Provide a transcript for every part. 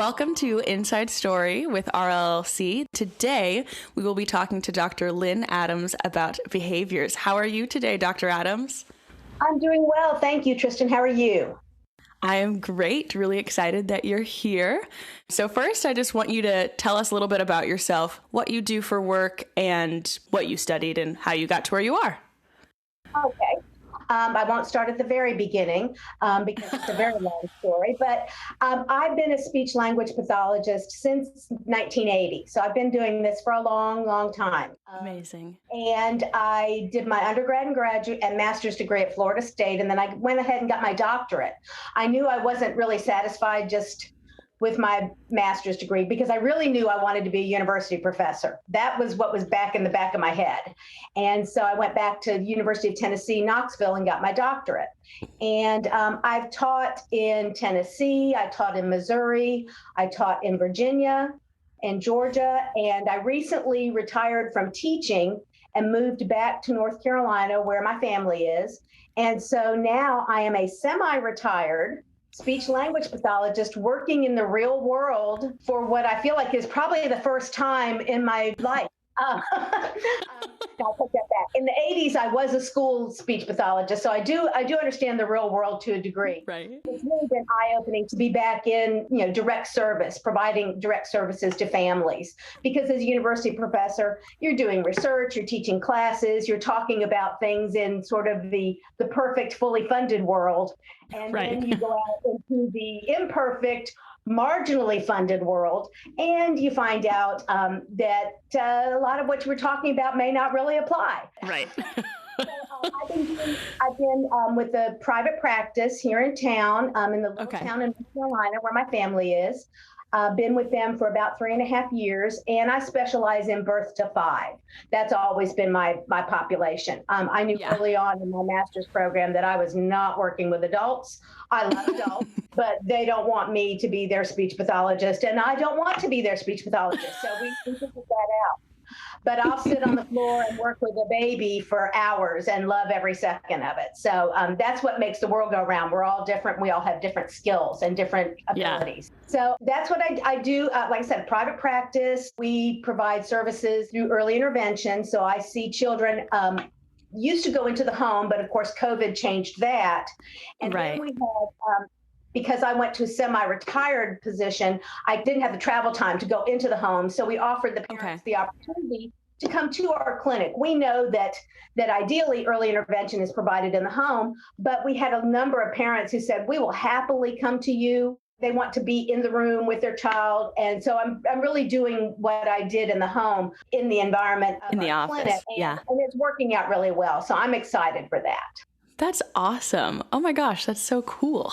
Welcome to Inside Story with RLLC. Today, we will be talking to Dr. Lynn Adams about behaviors. How are you today, Dr. Adams? I'm doing well. Thank you, Tristan. How are you? I am great. Really excited that you're here. So first, I just want you to tell us a little bit about yourself, what you do for work, and what you studied and how you got to where you are. Okay. I won't start at the very beginning because it's a very long story, but I've been a speech language pathologist since 1980. So I've been doing this for a long, long time. Amazing. And I did my undergrad and graduate and master's degree at Florida State, and then I went ahead and got my doctorate. I knew I wasn't really satisfied just with my master's degree because I really knew I wanted to be a university professor. That was what was back in the back of my head. And so I went back to the University of Tennessee, Knoxville, and got my doctorate. And I've taught in Tennessee, I taught in Missouri, I taught in Virginia and Georgia, and I recently retired from teaching and moved back to North Carolina where my family is. And so now I am a semi-retired speech language pathologist working in the real world for what I feel like is probably the first time in my life. I'll put that back. In the 80s, I was a school speech pathologist, so I do understand the real world to a degree. Right. It's really been eye-opening to be back in, direct service, providing direct services to families. Because as a university professor, you're doing research, you're teaching classes, you're talking about things in sort of the perfect, fully funded world, and then you go out into the imperfect, marginally funded world, and you find out that a lot of what you were talking about may not really apply. Right. So, I've been with a private practice here in town, in the little town in North Carolina where my family is. Been with them for about 3.5 years, and I specialize in birth to 5. That's always been my population. I knew early on in my master's program that I was not working with adults. I love adults, but they don't want me to be their speech pathologist, and I don't want to be their speech pathologist. So we figured that out. But I'll sit on the floor and work with a baby for hours and love every second of it. So that's what makes the world go round. We're all different. We all have different skills and different abilities. So that's what I do. Like I said, private practice. We provide services through early intervention. So I see children used to go into the home, but of course, COVID changed that. And then we had because I went to a semi-retired position, I didn't have the travel time to go into the home. So we offered the parents the opportunity to come to our clinic. We know that ideally early intervention is provided in the home, but we had a number of parents who said, we will happily come to you. They want to be in the room with their child. And so I'm really doing what I did in the home, in the environment of the office. Clinic. And it's working out really well. So I'm excited for that. That's awesome. Oh my gosh, that's so cool.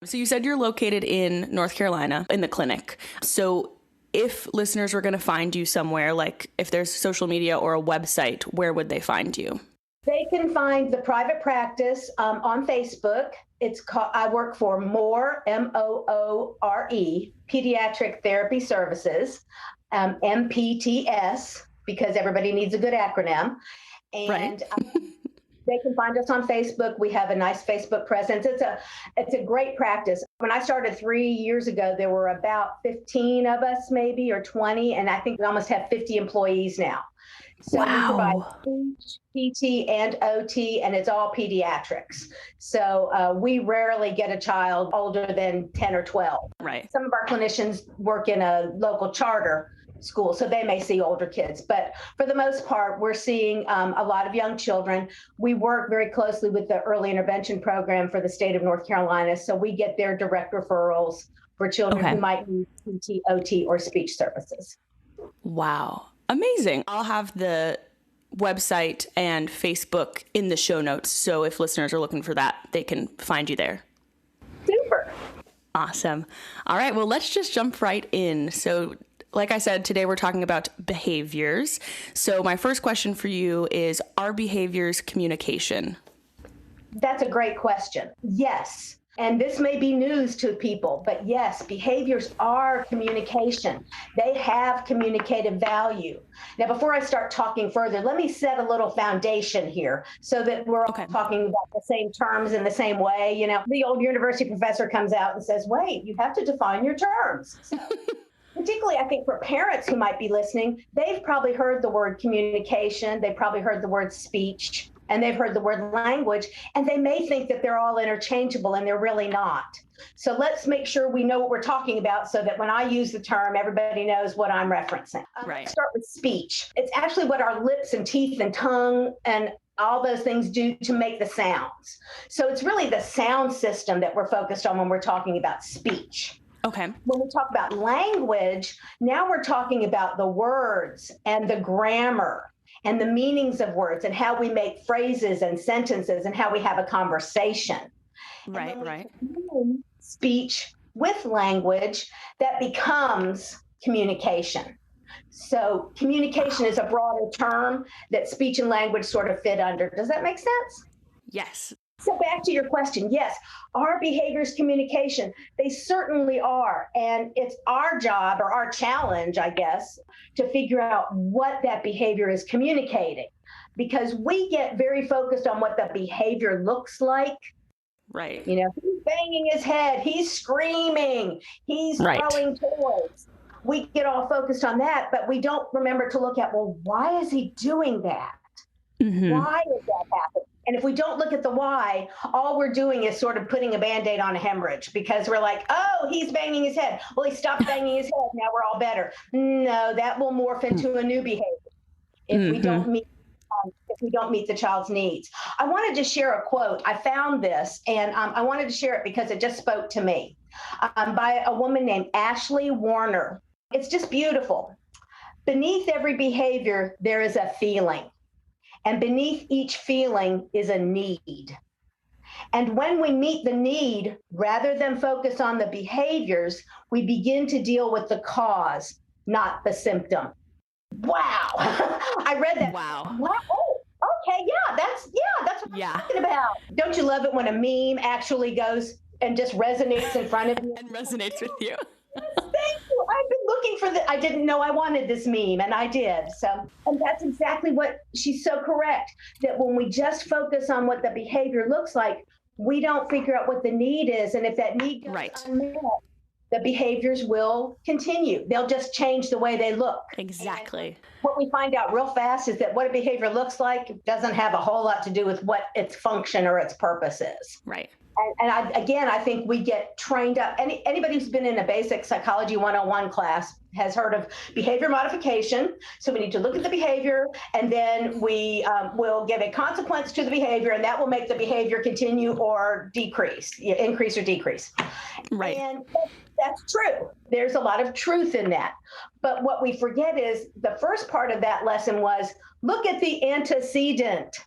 So you said you're located in North Carolina in the clinic. So if listeners were going to find you somewhere, like if there's social media or a website, where would they find you? They can find the private practice on Facebook. It's called, I work for Moore, Moore, Pediatric Therapy Services, MPTS, because everybody needs a good acronym. And they can find us on Facebook. We have a nice Facebook presence. It's a great practice. When I started 3 years ago, there were about 15 of us, maybe, or 20, and I think we almost have 50 employees now. So we provide speech, PT, and OT, and it's all pediatrics. So we rarely get a child older than 10 or 12. Right. Some of our clinicians work in a local charter school, so they may see older kids. But for the most part, we're seeing a lot of young children. We work very closely with the early intervention program for the state of North Carolina, so we get their direct referrals for children who might need PT, OT, or speech services. Wow. Amazing. I'll have the website and Facebook in the show notes, so if listeners are looking for that, they can find you there. Super. Awesome. All right, well, let's just jump right in. So like I said, today we're talking about behaviors. So my first question for you is, are behaviors communication? That's a great question. Yes. And this may be news to people, but yes, behaviors are communication. They have communicative value. Now, before I start talking further, let me set a little foundation here so that we're all talking about the same terms in the same way. You know, the old university professor comes out and says, wait, you have to define your terms. So, particularly, I think for parents who might be listening, they've probably heard the word communication, they've probably heard the word speech, and they've heard the word language, and they may think that they're all interchangeable, and they're really not. So let's make sure we know what we're talking about so that when I use the term, everybody knows what I'm referencing. Let's start with speech. It's actually what our lips and teeth and tongue and all those things do to make the sounds. So it's really the sound system that we're focused on when we're talking about speech. Okay. When we talk about language, now we're talking about the words and the grammar and the meanings of words and how we make phrases and sentences and how we have a conversation. Right. Speech with language, that becomes communication. So communication is a broader term that speech and language sort of fit under. Does that make sense? Yes. So back to your question, yes, are behaviors communication? They certainly are. And it's our job or our challenge, I guess, to figure out what that behavior is communicating. Because we get very focused on what the behavior looks like. Right. You know, he's banging his head, he's screaming, he's throwing toys. We get all focused on that, but we don't remember to look at, well, why is he doing that? Mm-hmm. Why is that happening? And if we don't look at the why, all we're doing is sort of putting a Band-Aid on a hemorrhage because we're like, oh, he's banging his head. Well, he stopped banging his head. Now we're all better. No, that will morph into a new behavior if we don't meet the child's needs. I wanted to share a quote. I found this, and I wanted to share it because it just spoke to me by a woman named Ashley Warner. It's just beautiful. Beneath every behavior, there is a feeling. And beneath each feeling is a need. And when we meet the need, rather than focus on the behaviors, we begin to deal with the cause, not the symptom. Wow. I read that. Wow. Oh, okay. Yeah, that's what I'm talking about. Don't you love it when a meme actually goes and just resonates in front of you? And resonates with you. Yes, thank you. I've been looking for I didn't know I wanted this meme, and I did. So, and that's exactly what she's so correct, that when we just focus on what the behavior looks like, we don't figure out what the need is. And if that need goes unmet, the behaviors will continue. They'll just change the way they look. Exactly. And what we find out real fast is that what a behavior looks like doesn't have a whole lot to do with what its function or its purpose is. Right. And I think we get trained up. Anybody who's been in a basic psychology 101 class has heard of behavior modification. So we need to look at the behavior, and then we will give a consequence to the behavior, and that will make the behavior continue or decrease, increase or decrease. Right. And that's true. There's a lot of truth in that. But what we forget is the first part of that lesson was look at the antecedent.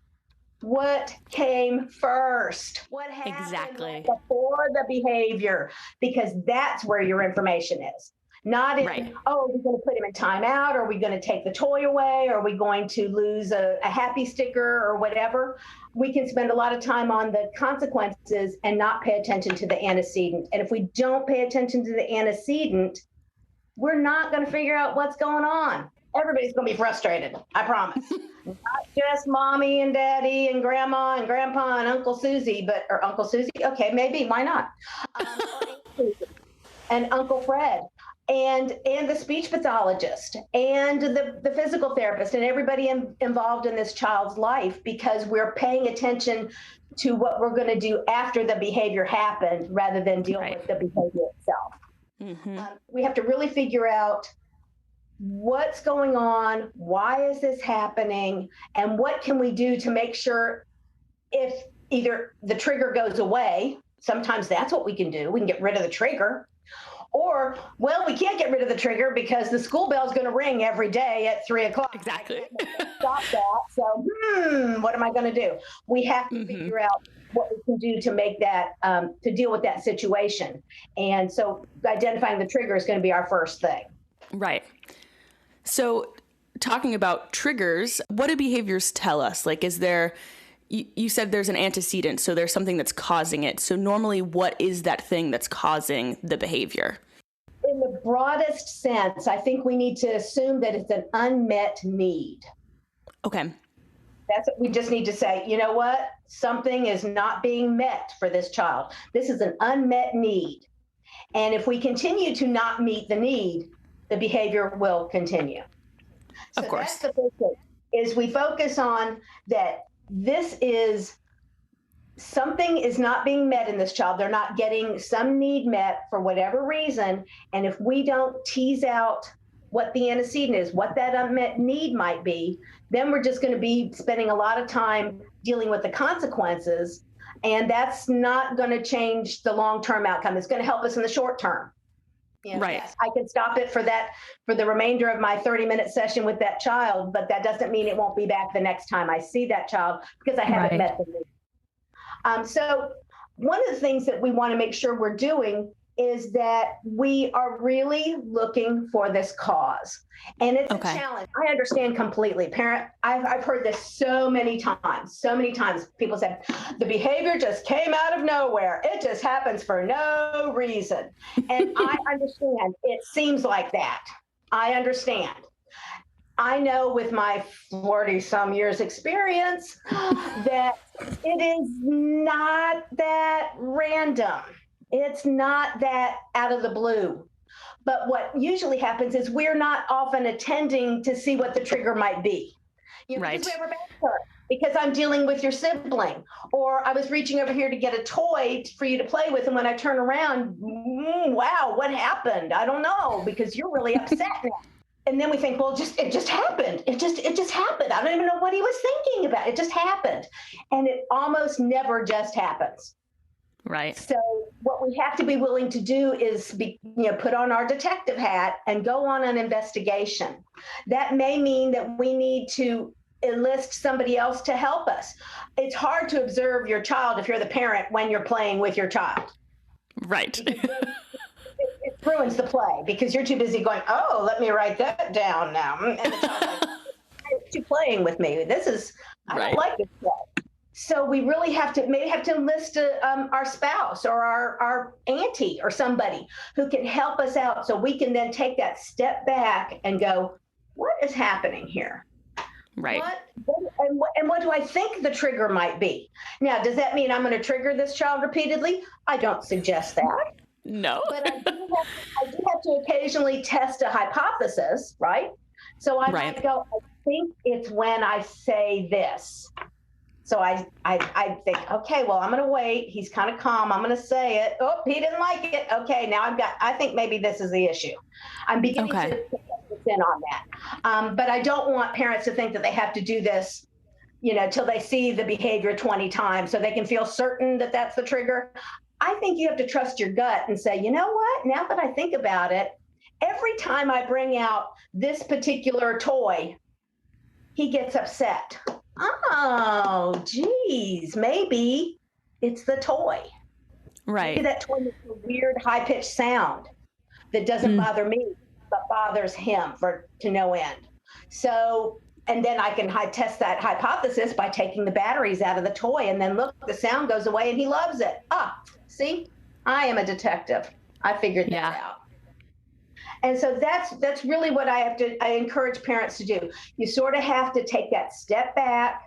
What came first? What happened before the behavior? Because that's where your information is. Not in, oh, are we going to put him in timeout? Are we going to take the toy away? Are we going to lose a happy sticker or whatever? We can spend a lot of time on the consequences and not pay attention to the antecedent. And if we don't pay attention to the antecedent, we're not going to figure out what's going on. Everybody's going to be frustrated, I promise. Not just mommy and daddy and grandma and grandpa and Uncle Susie, or Uncle Susie. Okay, maybe, why not? And Uncle Fred and the speech pathologist and the physical therapist and everybody involved in this child's life, because we're paying attention to what we're going to do after the behavior happened rather than deal with the behavior itself. Mm-hmm. We have to really figure out what's going on, why is this happening, and what can we do to make sure if either the trigger goes away, sometimes that's what we can do, we can get rid of the trigger, or, well, we can't get rid of the trigger because the school bell is going to ring every day at 3:00. Exactly. Stop that. So, what am I going to do? We have to figure out what we can do to make that, to deal with that situation. And so identifying the trigger is going to be our first thing. Right. So talking about triggers, what do behaviors tell us? Like, is there, you said there's an antecedent, so there's something that's causing it. So normally, what is that thing that's causing the behavior? In the broadest sense, I think we need to assume that it's an unmet need. Okay. That's what we just need to say. You know what? Something is not being met for this child. This is an unmet need. And if we continue to not meet the need, the behavior will continue. So of course. That's the first thing, is we focus on that this is something is not being met in this child. They're not getting some need met for whatever reason. And if we don't tease out what the antecedent is, what that unmet need might be, then we're just going to be spending a lot of time dealing with the consequences. And that's not going to change the long-term outcome. It's going to help us in the short term. You know, right. Yes, I can stop it for the remainder of my 30-minute session with that child, but that doesn't mean it won't be back the next time I see that child because I haven't met the need. So one of the things that we want to make sure we're doing is that we are really looking for this cause. And it's a challenge. I understand completely. I've heard this so many times. People say, the behavior just came out of nowhere. It just happens for no reason. And I understand. It seems like that. I understand. I know with my 40-some years experience that it is not that random. It's not that out of the blue. But what usually happens is we're not often attending to see what the trigger might be. You know, right. Because we have a back hurt, because I'm dealing with your sibling, or I was reaching over here to get a toy for you to play with, and when I turn around, wow, what happened? I don't know, because you're really upset now. And then we think, well, it just happened. It just happened. I don't even know what he was thinking about. It just happened. And it almost never just happens. Right. So what we have to be willing to do is put on our detective hat and go on an investigation. That may mean that we need to enlist somebody else to help us. It's hard to observe your child if you're the parent when you're playing with your child. Right. It ruins the play because you're too busy going, oh, let me write that down now. And the child's like, why are you playing with me? I don't like this play. So we really may have to enlist our spouse or our auntie or somebody who can help us out so we can then take that step back and go, what is happening here? Right. What do I think the trigger might be? Now, does that mean I'm going to trigger this child repeatedly? I don't suggest that. No. But I do have to occasionally test a hypothesis, right? So I might go, I think it's when I say this. So I think, okay, well, I'm going to wait. He's kind of calm. I'm going to say it. Oh, he didn't like it. Okay, now I think maybe this is the issue. I'm beginning to focus in on that. But I don't want parents to think that they have to do this, till they see the behavior 20 times so they can feel certain that that's the trigger. I think you have to trust your gut and say, you know what? Now that I think about it, every time I bring out this particular toy, he gets upset. Oh, geez, maybe it's the toy. Right. Maybe that toy makes a weird high-pitched sound that doesn't bother me, but bothers him to no end. So, and then I can test that hypothesis by taking the batteries out of the toy, and then look, the sound goes away and he loves it. See, I am a detective. I figured that out. And so that's really what I encourage parents to do. You sort of have to take that step back,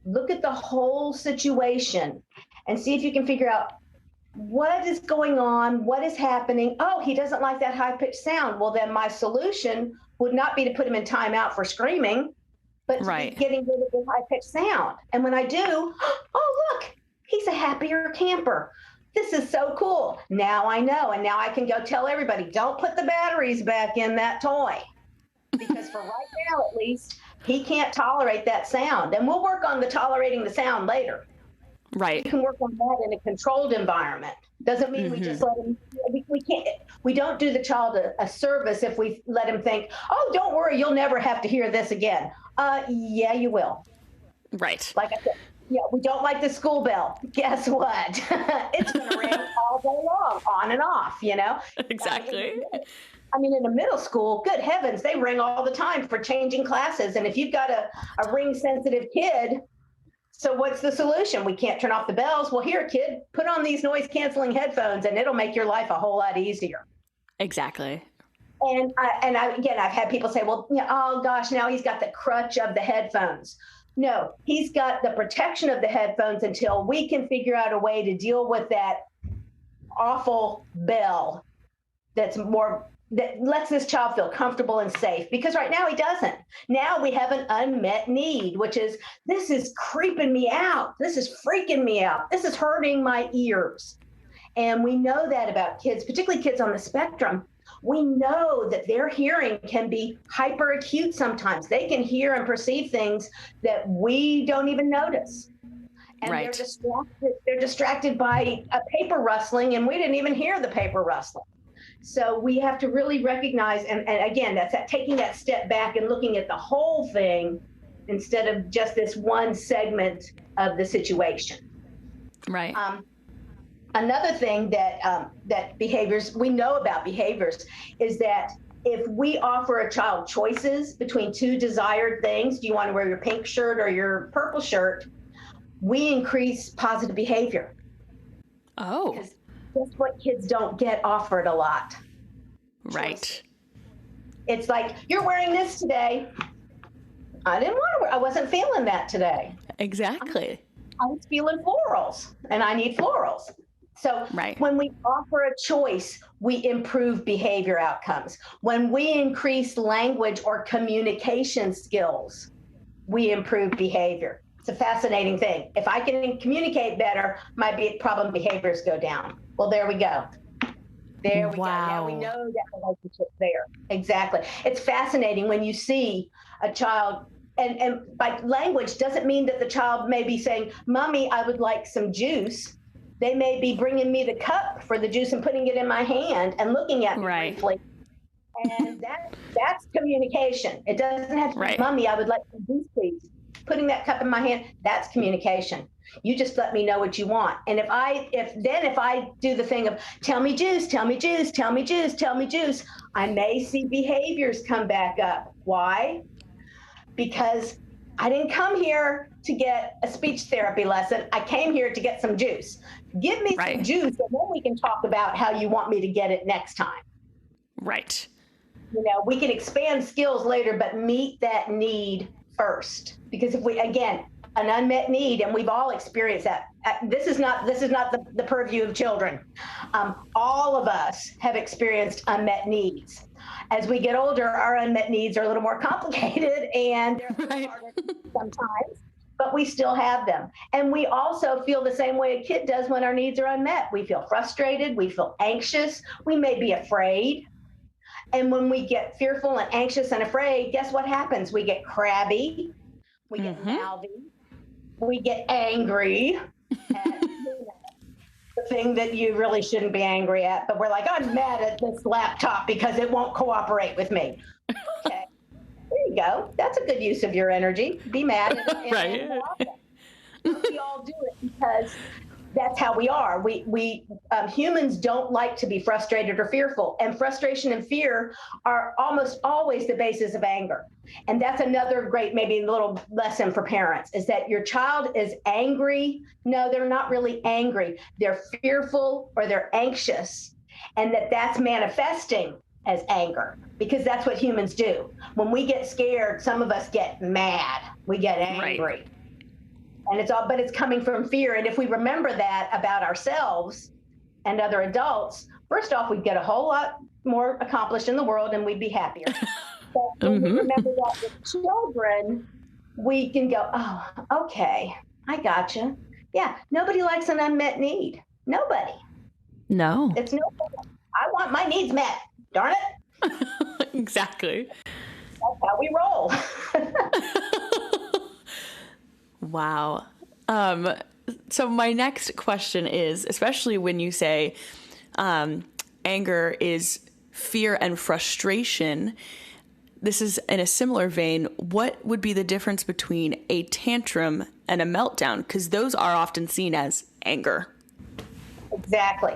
look at the whole situation, and see if you can figure out what is going on, what is happening. Oh, he doesn't like that high-pitched sound. Well, then my solution would not be to put him in timeout for screaming, but to be getting rid of the high-pitched sound. And when I do, oh, look, he's a happier camper. This is so cool. Now I know. And now I can go tell everybody, don't put the batteries back in that toy. Because for right now, at least, he can't tolerate that sound. And we'll work on tolerating the sound later. Right. We can work on that in a controlled environment. Doesn't mean we just let him, we can't, we don't do the child a service if we let him think, oh, don't worry, you'll never have to hear this again. Yeah, you will. Right. Like I said, we don't like the school bell. Guess what? It's going to ring all day long, on and off, Exactly. I mean, in a middle school, good heavens, they ring all the time for changing classes. And if you've got a ring-sensitive kid, So what's the solution? We can't turn off the bells. Well, here, kid, put on these noise canceling headphones and it'll make your life a whole lot easier. Exactly. And again, I've had people say, well, oh gosh, now he's got the crutch of the headphones. No, he's got the protection of the headphones until we can figure out a way to deal with that awful bell that lets this child feel comfortable and safe, because right now he doesn't. Now we have an unmet need, which is, this is creeping me out. This is freaking me out. This is hurting my ears. And we know that about kids, particularly kids on the spectrum. We know that their hearing can be hyperacute sometimes. They can hear and perceive things that we don't even notice. And right. They're distracted by a paper rustling, and we didn't even hear the paper rustling. So we have to really recognize, and again, that's taking that step back and looking at the whole thing instead of just this one segment of the situation. Right. Another thing that behaviors, we know about behaviors, is that if we offer a child choices between two desired things, do you want to wear your pink shirt or your purple shirt, we increase positive behavior. Oh. Because that's what kids don't get offered a lot. Right. Choices. It's like, you're wearing this today. I didn't want to wear, I wasn't feeling that today. Exactly. I was feeling florals, and I need florals. So right. When we offer a choice, we improve behavior outcomes. When we increase language or communication skills, we improve behavior. It's a fascinating thing. If I can communicate better, my problem behaviors go down. Well, there we go. There we go. Now we know that relationship's there. Exactly. It's fascinating when you see a child, and by language doesn't mean that the child may be saying, Mommy, I would like some juice. They may be bringing me the cup for the juice and putting it in my hand and looking at me briefly. And that's communication. It doesn't have to be, Mommy, I would like some juice, please. Putting that cup in my hand, that's communication. You just let me know what you want. And if I do the thing of tell me juice, tell me juice, tell me juice, tell me juice, I may see behaviors come back up. Why? Because I didn't come here to get a speech therapy lesson. I came here to get some juice. Give me some juice, and then we can talk about how you want me to get it next time. Right. We can expand skills later, but meet that need first. Because if we, again, an unmet need, and we've all experienced that. This is not the purview of children. All of us have experienced unmet needs. As we get older, our unmet needs are a little more complicated and they're harder sometimes, but we still have them. And we also feel the same way a kid does when our needs are unmet. We feel frustrated, we feel anxious, we may be afraid. And when we get fearful and anxious and afraid, guess what happens? We get crabby, we get mouthy, we get angry at the thing that you really shouldn't be angry at, but we're like, I'm mad at this laptop because it won't cooperate with me. Okay, there you go. That's a good use of your energy. Be mad. Right. We all do it because that's how we are. We humans don't like to be frustrated or fearful, and frustration and fear are almost always the basis of anger. And that's another great, maybe a little lesson for parents, is that your child is angry. No, they're not really angry. They're fearful or they're anxious, and that's manifesting as anger, because that's what humans do. When we get scared, some of us get mad. We get angry. Right. And it's coming from fear. And if we remember that about ourselves and other adults, first off, we'd get a whole lot more accomplished in the world and we'd be happier. But when we remember that with children, we can go, oh, okay, I gotcha. Yeah, nobody likes an unmet need. Nobody. No. It's nobody. I want my needs met. Darn it. Exactly. That's how we roll. Wow. So my next question is, especially when you say anger is fear and frustration, this is in a similar vein. What would be the difference between a tantrum and a meltdown? Because those are often seen as anger. Exactly.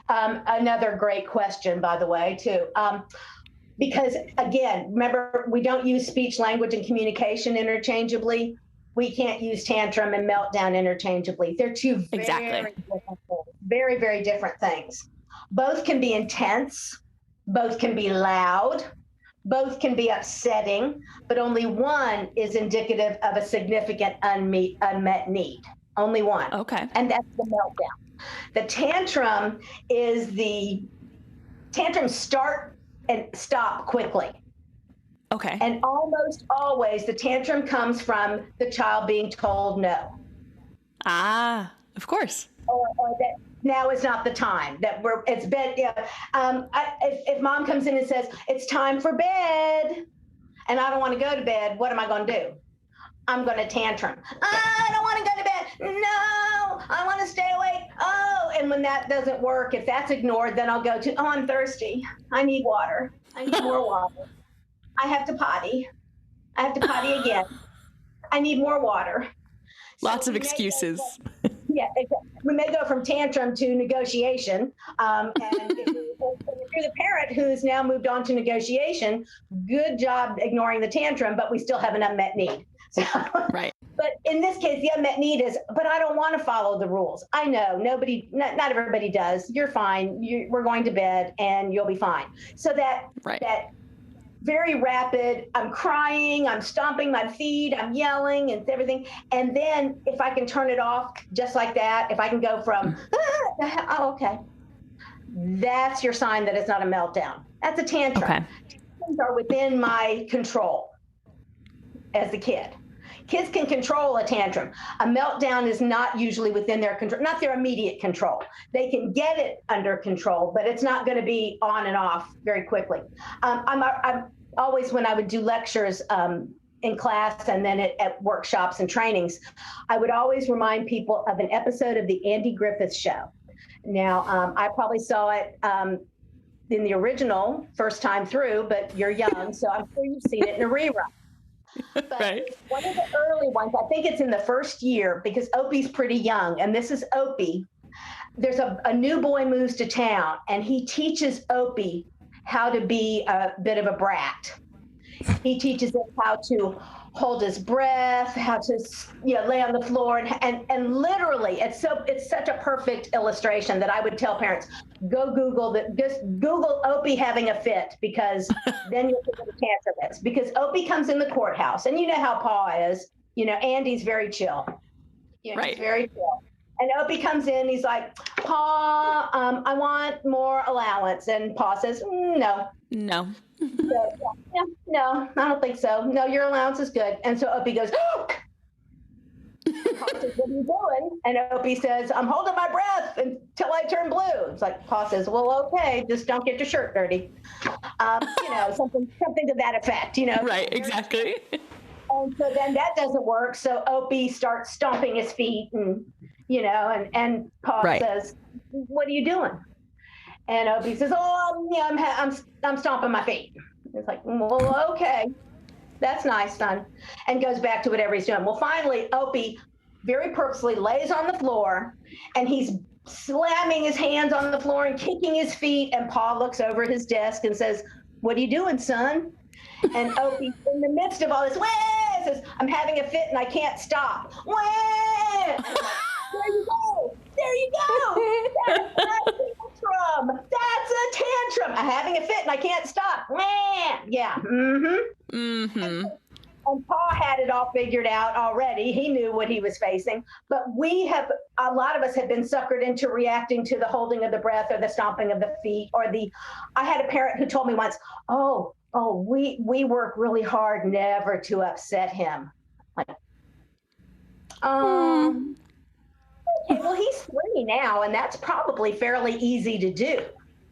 Another great question, by the way, too. Because, again, remember, we don't use speech, language, and communication interchangeably. we can't use tantrum and meltdown interchangeably. They're two very different things, very, very different things. Both can be intense, both can be loud, both can be upsetting, but only one is indicative of a significant unmet need. Only one. Okay. And that's the meltdown. The tantrums start and stop quickly. Okay. And almost always the tantrum comes from the child being told no. Ah, of course. Or that now is not the time, that it's bed. Yeah. If mom comes in and says, it's time for bed, and I don't want to go to bed, what am I going to do? I'm going to tantrum. I don't want to go to bed. No, I want to stay awake. Oh, and when that doesn't work, if that's ignored, then I'll go to, oh, I'm thirsty. I need water. I need more water. I have to potty. I have to potty again. I need more water. Lots of excuses. Yeah, we may go from tantrum to negotiation. And if you're the parent who's now moved on to negotiation, good job ignoring the tantrum, but we still have an unmet need. So, right. But in this case, the unmet need is, but I don't want to follow the rules. I know not everybody does. You're fine. We're going to bed and you'll be fine. So that very rapid, I'm crying, I'm stomping my feet, I'm yelling and everything. And then if I can turn it off just like that, if I can go from, oh, okay, that's your sign that it's not a meltdown. That's a tantrum. Okay. Tantrums are within my control as a kid. Kids can control a tantrum. A meltdown is not usually within their control, not their immediate control. They can get it under control, but it's not going to be on and off very quickly. I'm always, when I would do lectures in class and then at workshops and trainings, I would always remind people of an episode of the Andy Griffith Show. Now, I probably saw it in the original first time through, but you're young, so I'm sure you've seen it in a rerun. But right. One of the early ones, I think it's in the first year, because Opie's pretty young, and this is Opie. There's a new boy moves to town, and he teaches Opie how to be a bit of a brat. He teaches him how to hold his breath, how to lay on the floor, and literally, it's such a perfect illustration that I would tell parents, go Google that. Just Google Opie having a fit, because then you'll see what a tantrum is. Because Opie comes in the courthouse, and you know how Pa is. Andy's very chill. Right. He's very chill. And Opie comes in, he's like, Pa, I want more allowance. And Pa says, no. No. No, I don't think so. No, your allowance is good. And so Opie goes, oh! Pa says, what are you doing? And Opie says, I'm holding my breath until I turn blue. It's like, Pa says, well, okay, just don't get your shirt dirty. Something to that effect, Right, exactly. And so then that doesn't work. So Opie starts stomping his feet and Pa says, what are you doing? And Opie says, oh, I'm stomping my feet. It's like, well, okay, that's nice, son. And goes back to whatever he's doing. Well, finally, Opie very purposely lays on the floor, and he's slamming his hands on the floor and kicking his feet. And Pa looks over at his desk and says, what are you doing, son? And Opie, in the midst of all this, says, I'm having a fit and I can't stop. And I'm like, there you go. That's a tantrum. That's a tantrum. I'm having a fit and I can't stop. Yeah. Mm-hmm. Mm-hmm. And Pa had it all figured out already. He knew what he was facing. But a lot of us have been suckered into reacting to the holding of the breath or the stomping of the feet I had a parent who told me once, we work really hard never to upset him. Like, okay, well, he's 3 now, and that's probably fairly easy to do.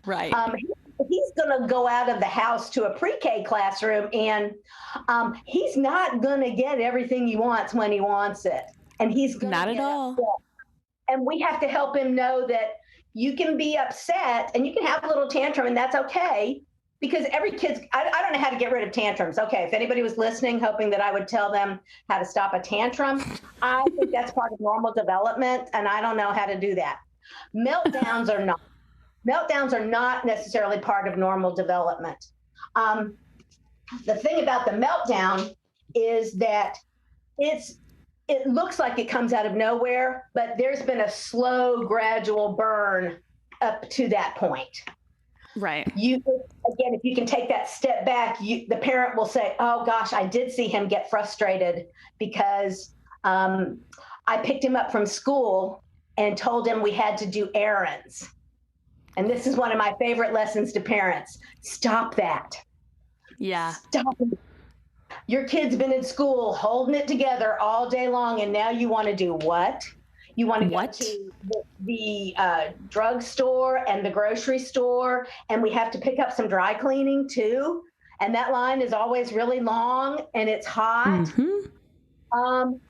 Right. He's going to go out of the house to a pre-K classroom, and he's not going to get everything he wants when he wants it. And he's not at all. Upset. And we have to help him know that you can be upset and you can have a little tantrum, and that's okay. Because every kid's, I don't know how to get rid of tantrums. Okay, if anybody was listening, hoping that I would tell them how to stop a tantrum, I think that's part of normal development, and I don't know how to do that. Meltdowns are not. Meltdowns are not necessarily part of normal development. The thing about the meltdown is that it's it looks like it comes out of nowhere, but there's been a slow, gradual burn up to that point. Right. Again, if you can take that step back, the parent will say, oh gosh, I did see him get frustrated because I picked him up from school and told him we had to do errands. And this is one of my favorite lessons to parents. Stop that. Yeah. Stop it. Your kid's been in school holding it together all day long, and now you want to do what? You want to go to the drugstore and the grocery store, and we have to pick up some dry cleaning too. And that line is always really long and it's hot. Mm-hmm.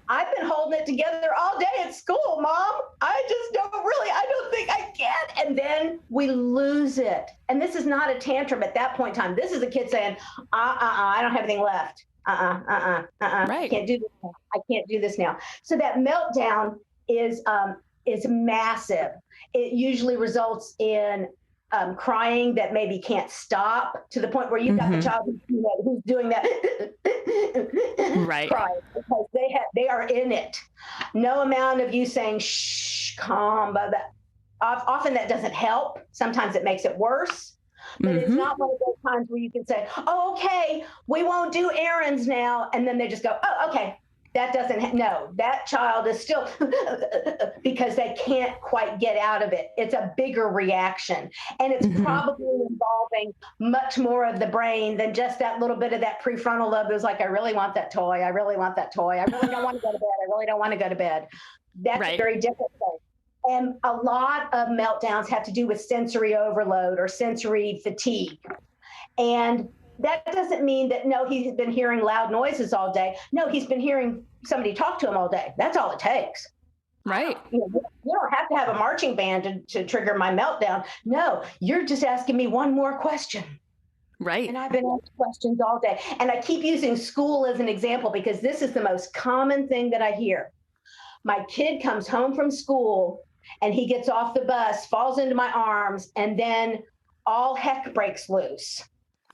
I've been holding it together all day at school, Mom. I don't think I can. And then we lose it. And this is not a tantrum at that point in time. This is a kid saying, I don't have anything left. Right. I can't do this now. I can't do this now. So that meltdown is massive. It usually results in crying that maybe can't stop, to the point where you've got the child who's doing that right. crying, because they are in it. No amount of you saying shh, calm, but often that doesn't help. Sometimes it makes it worse. But it's not one of those times where you can say, oh, okay, we won't do errands now. And then they just go, oh, okay. That child is still because they can't quite get out of it. It's a bigger reaction. And it's probably involving much more of the brain than just that little bit of that prefrontal lobe that's like, I really want that toy. I really want that toy. I really don't want to go to bed. I really don't want to go to bed. That's a very different thing. And a lot of meltdowns have to do with sensory overload or sensory fatigue. And that doesn't mean that, no, he's been hearing loud noises all day. No, he's been hearing somebody talk to him all day. That's all it takes. Right. You don't have to have a marching band to trigger my meltdown. No, you're just asking me one more question. Right. And I've been asked questions all day. And I keep using school as an example because this is the most common thing that I hear. My kid comes home from school and he gets off the bus, falls into my arms, and then all heck breaks loose.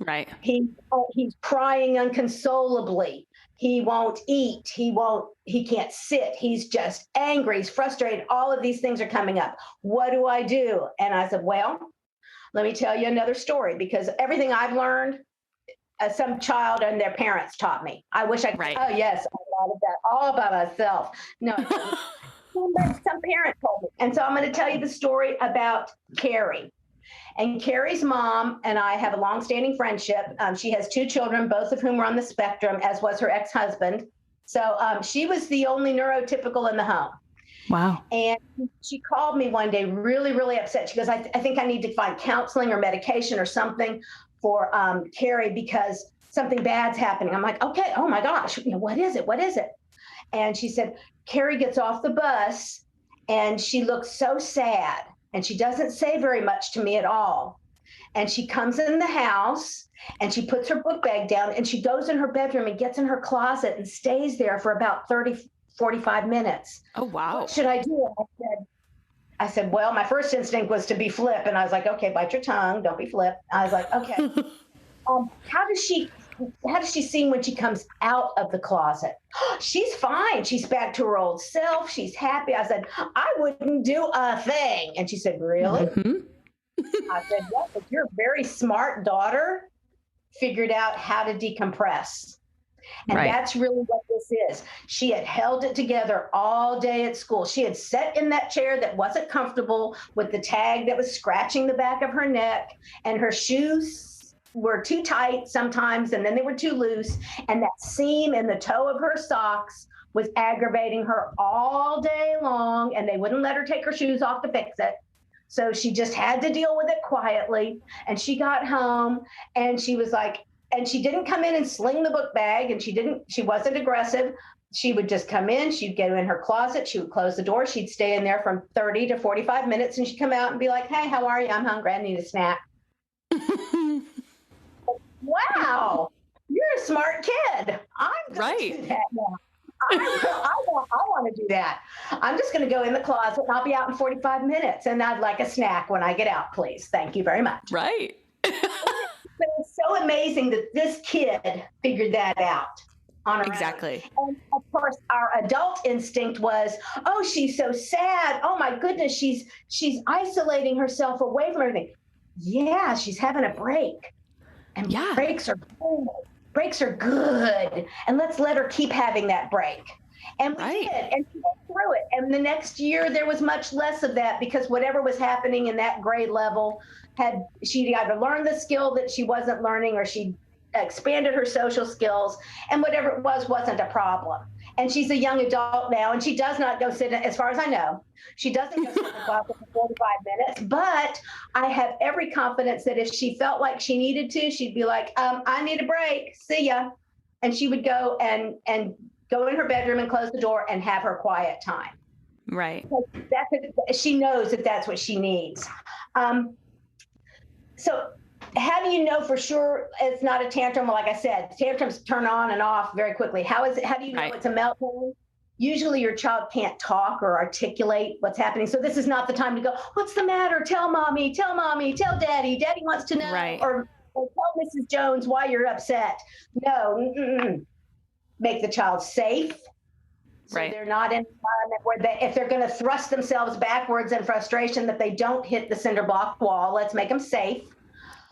Right. He's crying inconsolably. He won't eat. He can't sit. He's just angry. He's frustrated. All of these things are coming up. What do I do? And I said, well, let me tell you another story, because everything I've learned, some child and their parents taught me. I wish I could. Right. Oh, yes. I thought of that all by myself. No, some parent told me. And so I'm going to tell you the story about Carrie. And Carrie's mom and I have a longstanding friendship. She has 2 children, both of whom were on the spectrum, as was her ex-husband. So she was the only neurotypical in the home. Wow. And she called me one day really, really upset. She goes, I think I need to find counseling or medication or something for Carrie because something bad's happening. I'm like, okay, oh my gosh, what is it? What is it? And she said, Carrie gets off the bus and she looks so sad. And she doesn't say very much to me at all. And she comes in the house and she puts her book bag down and she goes in her bedroom and gets in her closet and stays there for about 30, 45 minutes. Oh, wow. What should I do? I said, well, my first instinct was to be flip. And I was like, okay, bite your tongue. Don't be flip. I was like, okay. How does she seem when she comes out of the closet? She's fine. She's back to her old self. She's happy. I said, I wouldn't do a thing. And she said, really? I said, yes, but your very smart daughter figured out how to decompress. And that's really what this is. She had held it together all day at school. She had sat in that chair that wasn't comfortable with the tag that was scratching the back of her neck, and her shoes were too tight sometimes, and then they were too loose. And that seam in the toe of her socks was aggravating her all day long, and they wouldn't let her take her shoes off to fix it. So she just had to deal with it quietly. And she got home and she was like, and she didn't come in and sling the book bag, and she wasn't aggressive. She would just come in, she'd get in her closet, she would close the door, she'd stay in there from 30 to 45 minutes, and she'd come out and be like, hey, how are you? I'm hungry, I need a snack. Wow, you're a smart kid. I'm going to do that now. I want to do that. I'm just going to go in the closet and I'll be out in 45 minutes, and I'd like a snack when I get out, please. Thank you very much. Right. But it's so amazing that this kid figured that out. on her Exactly. own. And of course, our adult instinct was, oh, she's so sad. Oh my goodness, she's isolating herself away from everything. Yeah, she's having a break. And breaks are good. Breaks are good. And let's let her keep having that break. And we did. And she went through it. And the next year, there was much less of that because whatever was happening in that grade level, she'd either learned the skill that she wasn't learning or she expanded her social skills, and whatever it wasn't a problem. And she's a young adult now, and she does not go sit, as far as I know, she doesn't go sit in the closet for 45 minutes, but I have every confidence that if she felt like she needed to, she'd be like, I need a break, see ya. And she would go and go in her bedroom and close the door and have her quiet time. Right. She knows that that's what she needs. So how do you know for sure it's not a tantrum? Well, like I said, tantrums turn on and off very quickly. How do you know it's a meltdown? Usually your child can't talk or articulate what's happening. So this is not the time to go, what's the matter? Tell mommy, tell daddy. Daddy wants to know. Right. Or tell Mrs. Jones why you're upset. No. Make the child safe. So they're not in an environment where if they're going to thrust themselves backwards in frustration, that they don't hit the cinder block wall. Let's make them safe.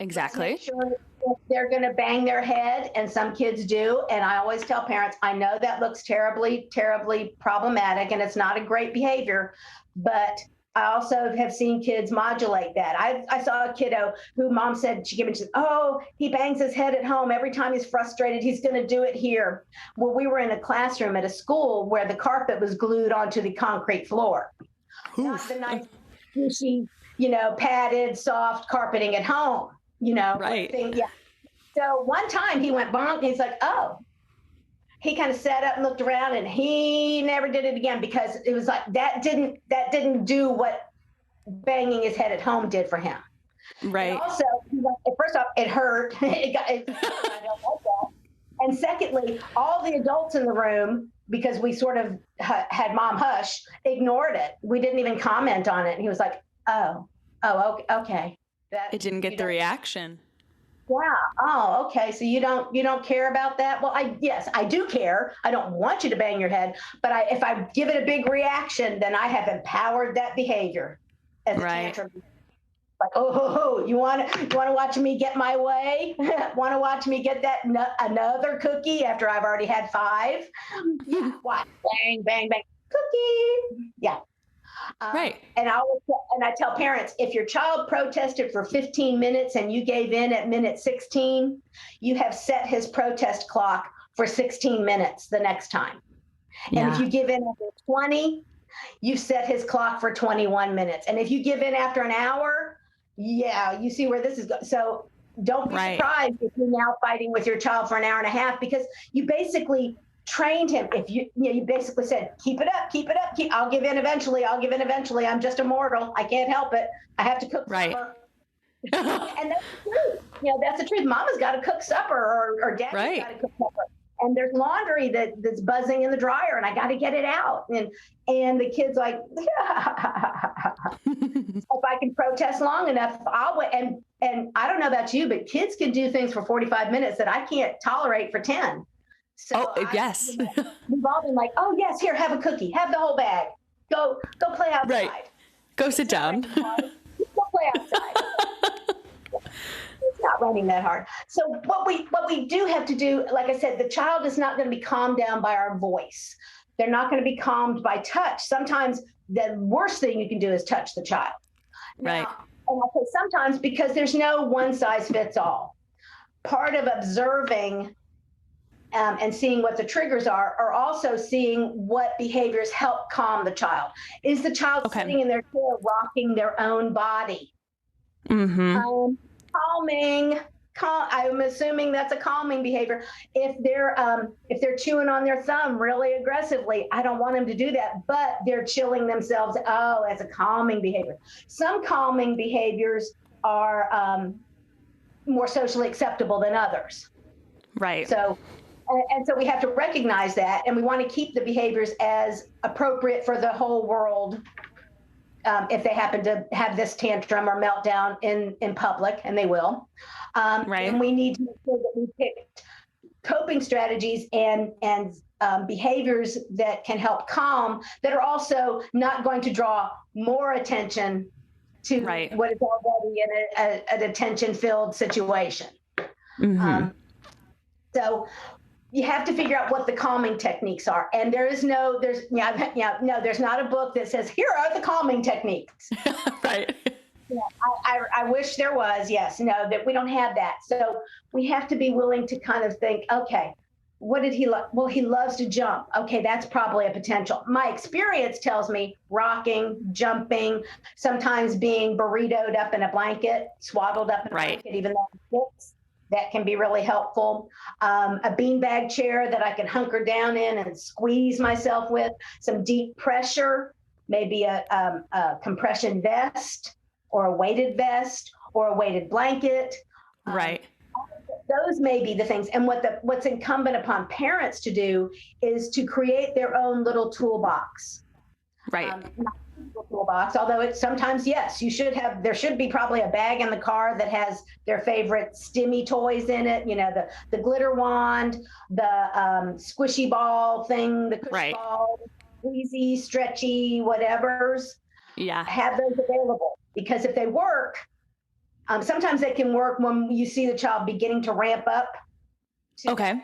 Exactly. Let's make sure if they're going to bang their head, and some kids do, and I always tell parents, I know that looks terribly, terribly problematic, and it's not a great behavior, but I also have seen kids modulate that. I saw a kiddo who mom said, she said, oh, he bangs his head at home. Every time he's frustrated, he's going to do it here. Well, we were in a classroom at a school where the carpet was glued onto the concrete floor. Not the nice, squishy, padded, soft carpeting at home, Right. Yeah. So one time he went bonk, and he's like, oh. He kind of sat up and looked around, and he never did it again because it was like that didn't do what banging his head at home did for him. Right. And also, first off, it hurt. I don't like that. And secondly, all the adults in the room, because we sort of had mom hush, ignored it. We didn't even comment on it. And he was like, oh, okay. It didn't get the reaction. Yeah. Oh, okay. So you don't care about that? Well, yes, I do care. I don't want you to bang your head, but if I give it a big reaction, then I have empowered that behavior as a tantrum. Like, oh, you want to watch me get my way? Want to watch me get that another cookie after I've already had 5? Yeah. Watch. Bang, bang, bang. Cookie. Yeah. And I tell parents, if your child protested for 15 minutes and you gave in at minute 16, you have set his protest clock for 16 minutes the next time. Yeah. And if you give in after 20, you've set his clock for 21 minutes. And if you give in after an hour, you see where this is going. So don't be surprised if you're now fighting with your child for an hour and a half, because you basically trained him. If you basically said, keep it up, I'll give in eventually. I'm just a mortal. I can't help it. I have to cook supper. And that's the truth. That's the truth. Mama's got to cook supper or daddy's got to cook supper. And there's laundry that's buzzing in the dryer, and I got to get it out. And the kid's like, if I can protest long enough, I'll wait. And I don't know about you, but kids can do things for 45 minutes that I can't tolerate for 10. So yes. We've all been like, oh yes, here, have a cookie, have the whole bag. Go play outside. Right. Go sit down. Go play outside. It's not running that hard. So what we do have to do, like I said, the child is not going to be calmed down by our voice. They're not going to be calmed by touch. Sometimes the worst thing you can do is touch the child. Right. Now, and I say sometimes because there's no one size fits all. Part of observing and seeing what the triggers are also seeing what behaviors help calm the child. Is the child sitting in their chair rocking their own body? Mm-hmm. Calming. I'm assuming that's a calming behavior. If they're chewing on their thumb really aggressively, I don't want them to do that, but they're chilling themselves. Oh, as a calming behavior. Some calming behaviors are more socially acceptable than others. Right. So we have to recognize that, and we want to keep the behaviors as appropriate for the whole world. If they happen to have this tantrum or meltdown in public, and they will. And we need to make sure that we pick coping strategies and behaviors that can help calm, that are also not going to draw more attention to what is already in an attention-filled situation. So you have to figure out what the calming techniques are. And there's not a book that says, here are the calming techniques. Right. Yeah, I wish there was. Yes. No, that we don't have that. So we have to be willing to kind of think, okay, what did he love? Well, he loves to jump. Okay, that's probably a potential. My experience tells me rocking, jumping, sometimes being burritoed up in a blanket, swaddled up in a blanket, even though it fits. That can be really helpful. A beanbag chair that I can hunker down in and squeeze myself with, some deep pressure, maybe a compression vest or a weighted vest or a weighted blanket. Right. Those may be the things. And what's incumbent upon parents to do is to create their own little toolbox. Right. Not a toolbox, although it's sometimes, yes, there should be probably a bag in the car that has their favorite stimmy toys in it, the glitter wand, the squishy ball thing, the push ball, easy, stretchy, whatever's. Yeah. Have those available, because if they work, sometimes they can work when you see the child beginning to ramp up. Okay.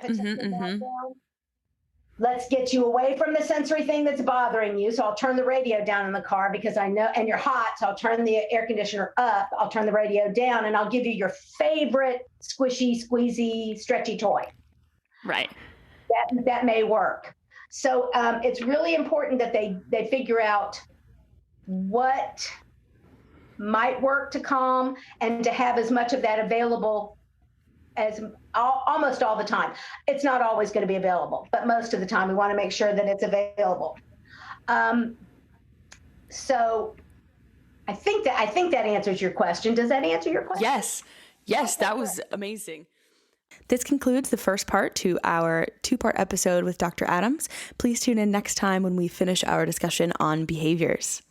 Let's get you away from the sensory thing that's bothering you. So I'll turn the radio down in the car because I know, and you're hot. So I'll turn the air conditioner up. I'll turn the radio down, and I'll give you your favorite squishy, squeezy, stretchy toy. Right. That may work. So it's really important that they figure out what might work to calm, and to have as much of that available as almost all the time. It's not always going to be available, but most of the time we want to make sure that it's available. So I think that answers your question. Does that answer your question? Yes, that was amazing. This concludes the first part to our 2-part episode with Dr. Adams. Please tune in next time when we finish our discussion on behaviors.